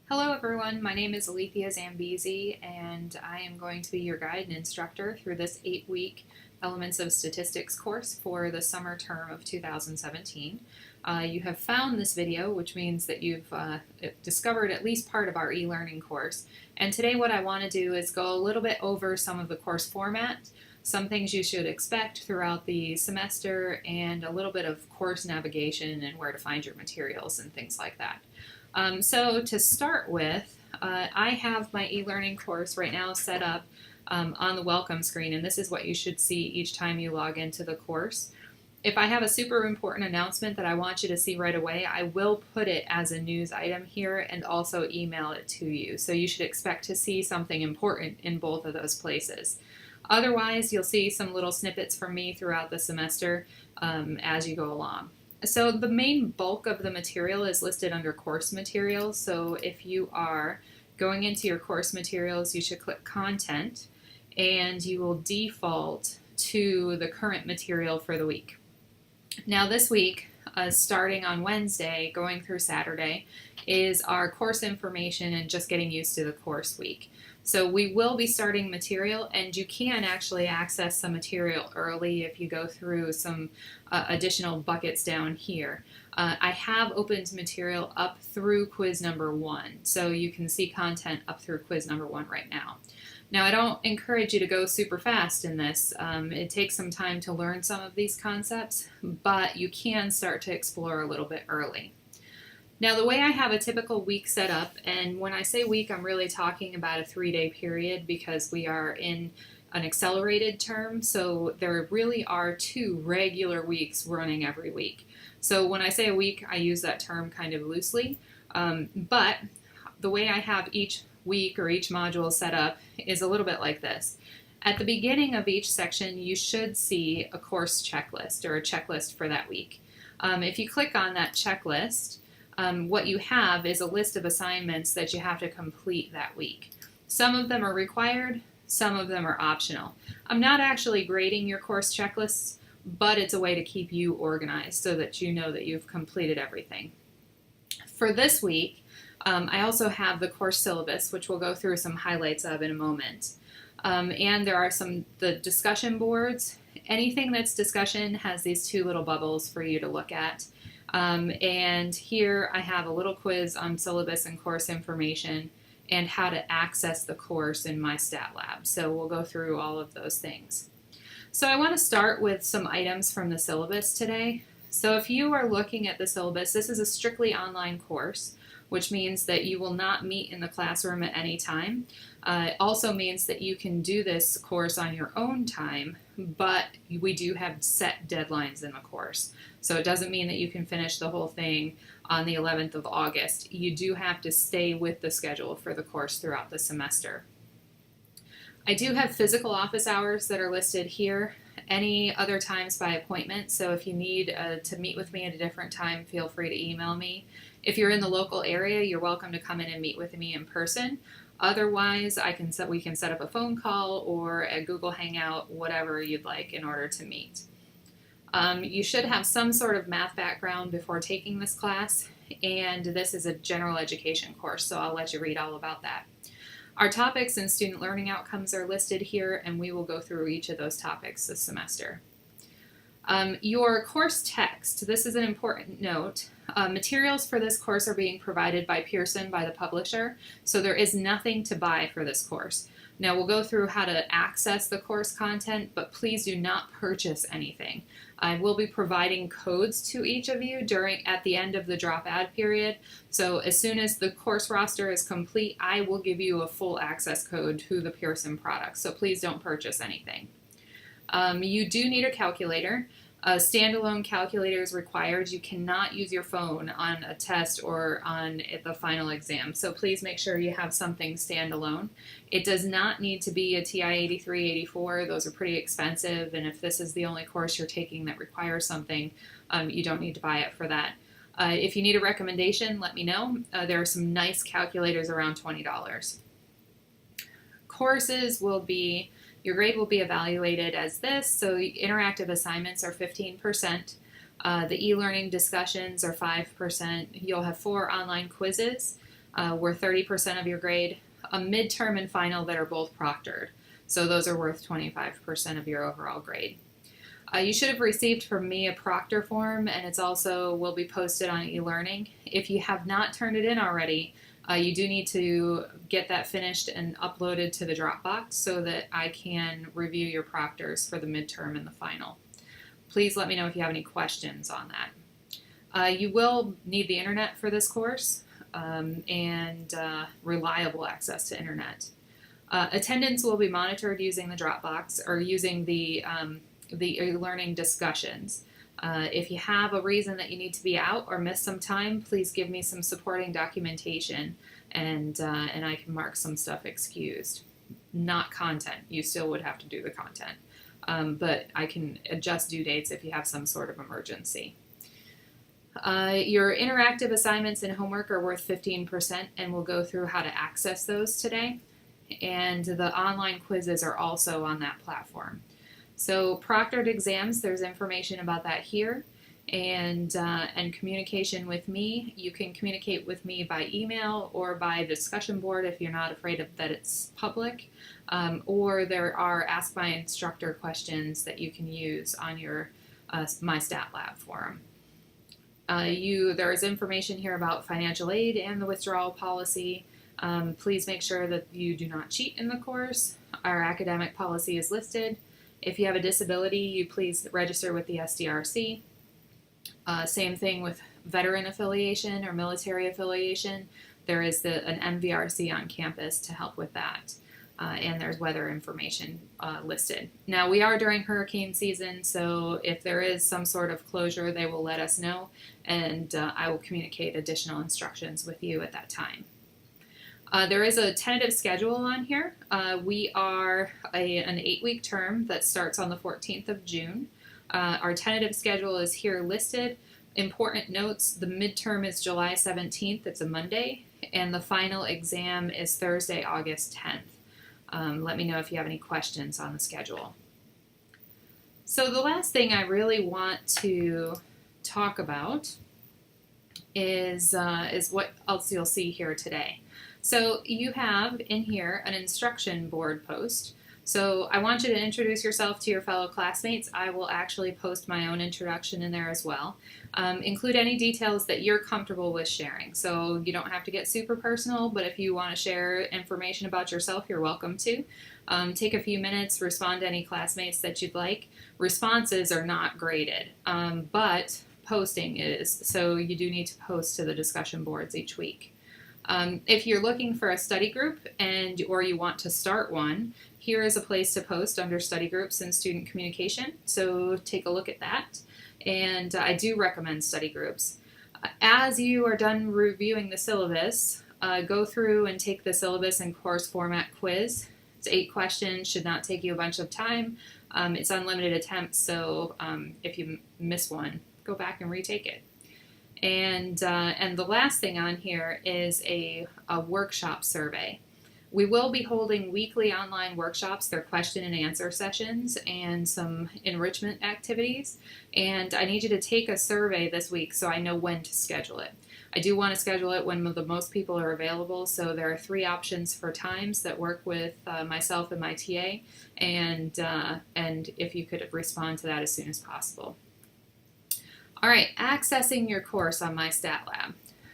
Hello everyone, my name is Alethea Zambesi and I am going to be your guide and instructor through this 8-week Elements of Statistics course for the summer term of 2017. You have found this video, which means that you've discovered at least part of our e-learning course. And today what I want to do is go a little bit over some of the course format, some things you should expect throughout the semester, and a little bit of course navigation and where to find your materials and things like that. So to start with, I have my e-learning course right now set up on the welcome screen, and this is what you should see each time you log into the course. If I have a super important announcement that I want you to see right away, I will put it as a news item here and also email it to you. So you should expect to see something important in both of those places. Otherwise, you'll see some little snippets from me throughout the semester as you go along. So the main bulk of the material is listed under course materials. So if you are going into your course materials, you should click content and you will default to the current material for the week. Now this week, starting on Wednesday, going through Saturday, is our course information and just getting used to the course week. So we will be starting material, and you can actually access some material early if you go through some additional buckets down here. I have opened material up through quiz number 1, so you can see content up through quiz number 1 right now. Now, I don't encourage you to go super fast in this. It takes some time to learn some of these concepts, but you can start to explore a little bit early. Now, the way I have a typical week set up, and when I say week, I'm really talking about a 3-day period because we are in an accelerated term, so there really are 2 regular weeks running every week. So when I say a week, I use that term kind of loosely, but the way I have each week or each module set up is a little bit like this. At the beginning of each section, you should see a course checklist or a checklist for that week. If you click on that checklist, what you have is a list of assignments that you have to complete that week. Some of them are required, some of them are optional. I'm not actually grading your course checklists, but it's a way to keep you organized so that you know that you've completed everything. For this week, I also have the course syllabus, which we'll go through some highlights of in a moment. And there are the discussion boards. Anything that's discussion has these 2 little bubbles for you to look at. And here I have a little quiz on syllabus and course information and how to access the course in my stat lab. So we'll go through all of those things. So I want to start with some items from the syllabus today. So if you are looking at the syllabus, this is a strictly online course, which means that you will not meet in the classroom at any time. It also means that you can do this course on your own time, but we do have set deadlines in the course. So it doesn't mean that you can finish the whole thing on the 11th of August. You do have to stay with the schedule for the course throughout the semester. I do have physical office hours that are listed here. Any other times by appointment, so if you need to meet with me at a different time, feel free to email me. If you're in the local area, you're welcome to come in and meet with me in person. Otherwise, we can set up a phone call or a Google Hangout, whatever you'd like in order to meet. You should have some sort of math background before taking this class, and this is a general education course, so I'll let you read all about that. Our topics and student learning outcomes are listed here, and we will go through each of those topics this semester. Your course text, this is an important note. Materials for this course are being provided by Pearson, by the publisher, so there is nothing to buy for this course. Now we'll go through how to access the course content, but please do not purchase anything. I will be providing codes to each of you at the end of the drop add period. So as soon as the course roster is complete, I will give you a full access code to the Pearson product. So please don't purchase anything. You do need a calculator. A standalone calculator is required. You cannot use your phone on a test or on the final exam, so please make sure you have something standalone. It does not need to be a TI-83, 84. Those are pretty expensive, and if this is the only course you're taking that requires something, you don't need to buy it for that. If you need a recommendation, let me know. There are some nice calculators around $20. Courses will be Your grade will be evaluated as this, so interactive assignments are 15%, the e-learning discussions are 5%, you'll have 4 online quizzes, were 30% of your grade, a midterm and final that are both proctored. So those are worth 25% of your overall grade. You should have received from me a proctor form, and it's also will be posted on e-learning. If you have not turned it in already, you do need to get that finished and uploaded to the Dropbox so that I can review your proctors for the midterm and the final. Please let me know if you have any questions on that. You will need the internet for this course and reliable access to internet. Attendance will be monitored using the Dropbox or using the e-learning discussions. If you have a reason that you need to be out or miss some time, please give me some supporting documentation, and I can mark some stuff excused. Not content. You still would have to do the content, but I can adjust due dates if you have some sort of emergency. Your interactive assignments and homework are worth 15%, and we'll go through how to access those today. And the online quizzes are also on that platform. So proctored exams, there's information about that here, and communication with me. You can communicate with me by email or by discussion board if you're not afraid of that it's public, or there are Ask My Instructor questions that you can use on your My Stat Lab forum. There is information here about financial aid and the withdrawal policy. Please make sure that you do not cheat in the course. Our academic policy is listed. If you have a disability, you please register with the SDRC. Same thing with veteran affiliation or military affiliation. There is an MVRC on campus to help with that. And there's weather information listed. Now, we are during hurricane season, so if there is some sort of closure, they will let us know, and I will communicate additional instructions with you at that time. There is a tentative schedule on here. We are an 8-week term that starts on the 14th of June. Our tentative schedule is here listed. Important notes, the midterm is July 17th, it's a Monday, and the final exam is Thursday, August 10th. Let me know if you have any questions on the schedule. So the last thing I really want to talk about is what else you'll see here today. So you have in here an instruction board post. So I want you to introduce yourself to your fellow classmates. I will actually post my own introduction in there as well. Include any details that you're comfortable with sharing. So you don't have to get super personal, but if you want to share information about yourself, you're welcome to. Take a few minutes, respond to any classmates that you'd like. Responses are not graded, but posting is. So you do need to post to the discussion boards each week. If you're looking for a study group or you want to start one, here is a place to post under study groups and student communication. So take a look at that. And I do recommend study groups. As you are done reviewing the syllabus, go through and take the syllabus and course format quiz. It's 8 questions, should not take you a bunch of time. It's unlimited attempts, so if you miss one, go back and retake it. And the last thing on here is a workshop survey. We will be holding weekly online workshops. They're question and answer sessions and some enrichment activities. And I need you to take a survey this week so I know when to schedule it. I do want to schedule it when the most people are available, so there are 3 options for times that work with myself and my TA, and if you could respond to that as soon as possible. All right, accessing your course on My Stat Lab.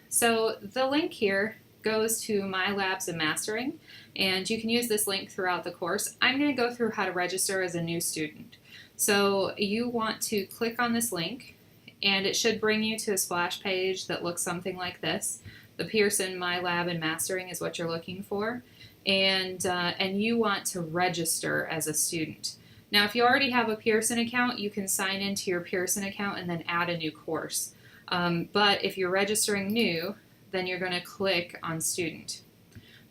So the link here goes to My Labs and Mastering, and you can use this link throughout the course. I'm going to go through how to register as a new student. So you want to click on this link, and it should bring you to a splash page that looks something like this. The Pearson My Lab and Mastering is what you're looking for, and you want to register as a student. Now, if you already have a Pearson account, you can sign into your Pearson account and then add a new course. But if you're registering new, then you're going to click on Student.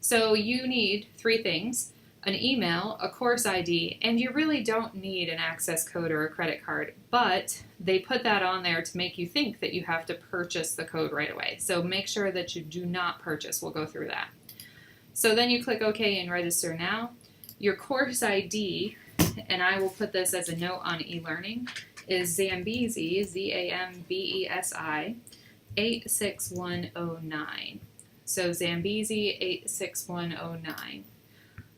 So you need 3 things: an email, a course ID, and you really don't need an access code or a credit card, but they put that on there to make you think that you have to purchase the code right away. So make sure that you do not purchase. We'll go through that. So then you click OK and register now. Your course ID, and I will put this as a note on e-learning, is Zambesi, Z-A-M-B-E-S-I, 86109. So Zambesi-86109.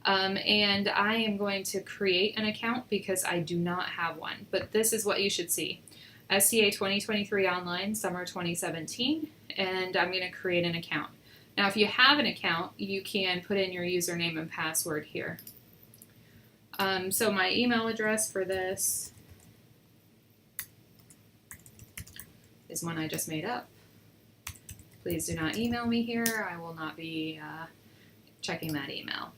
And I am going to create an account because I do not have one, but this is what you should see. STA2023 Online, Summer 2017, and I'm going to create an account. Now, if you have an account, you can put in your username and password here. So my email address for this is one I just made up. Please do not email me here. I will not be checking that email.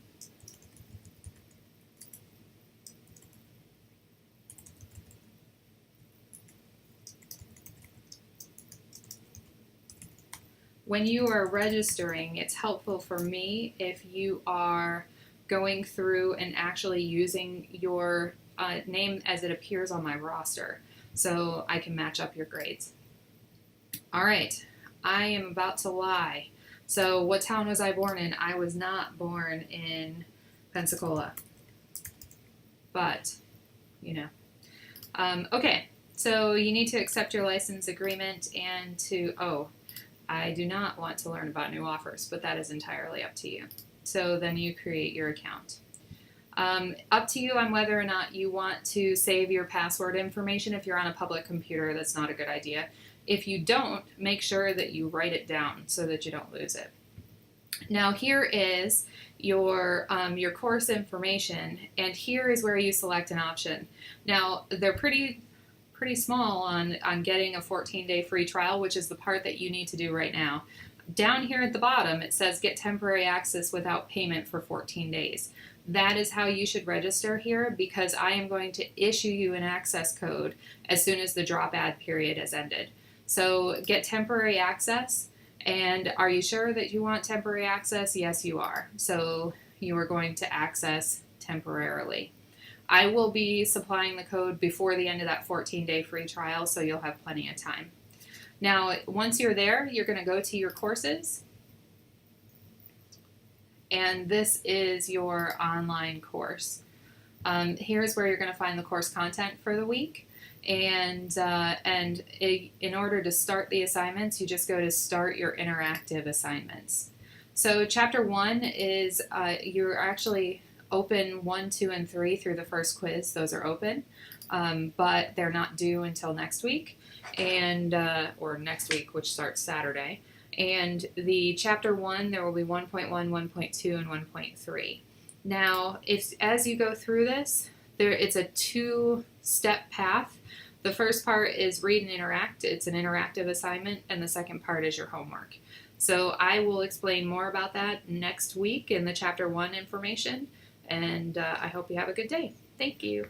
When you are registering, it's helpful for me if you are going through and actually using your name as it appears on my roster, so I can match up your grades. All right, I am about to lie. So what town was I born in? I was not born in Pensacola, but you know. Okay, so you need to accept your license agreement and I do not want to learn about new offers, but that is entirely up to you. So then you create your account. Up to you on whether or not you want to save your password information. If you're on a public computer, that's not a good idea. If you don't, make sure that you write it down so that you don't lose it. Now here is your course information, and here is where you select an option. Now they're pretty small on getting a 14-day free trial, which is the part that you need to do right now. Down here at the bottom, it says get temporary access without payment for 14 days. That is how you should register here, because I am going to issue you an access code as soon as the drop ad period has ended. So get temporary access, and are you sure that you want temporary access? Yes, you are. So you are going to access temporarily. I will be supplying the code before the end of that 14-day free trial, so you'll have plenty of time. Now, once you're there, you're going to go to your courses, and this is your online course. Here's where you're going to find the course content for the week, and in order to start the assignments, you just go to Start Your Interactive Assignments. So Chapter 1 is you're actually open 1, 2, and 3 through the first quiz. Those are open, but they're not due until next week, or next week, which starts Saturday. And the Chapter 1, there will be 1.1, 1.2, and 1.3. Now, as you go through this, it's a 2-step path. The first part is read and interact. It's an interactive assignment, and the second part is your homework. So I will explain more about that next week in the Chapter 1 information. And I hope you have a good day. Thank you.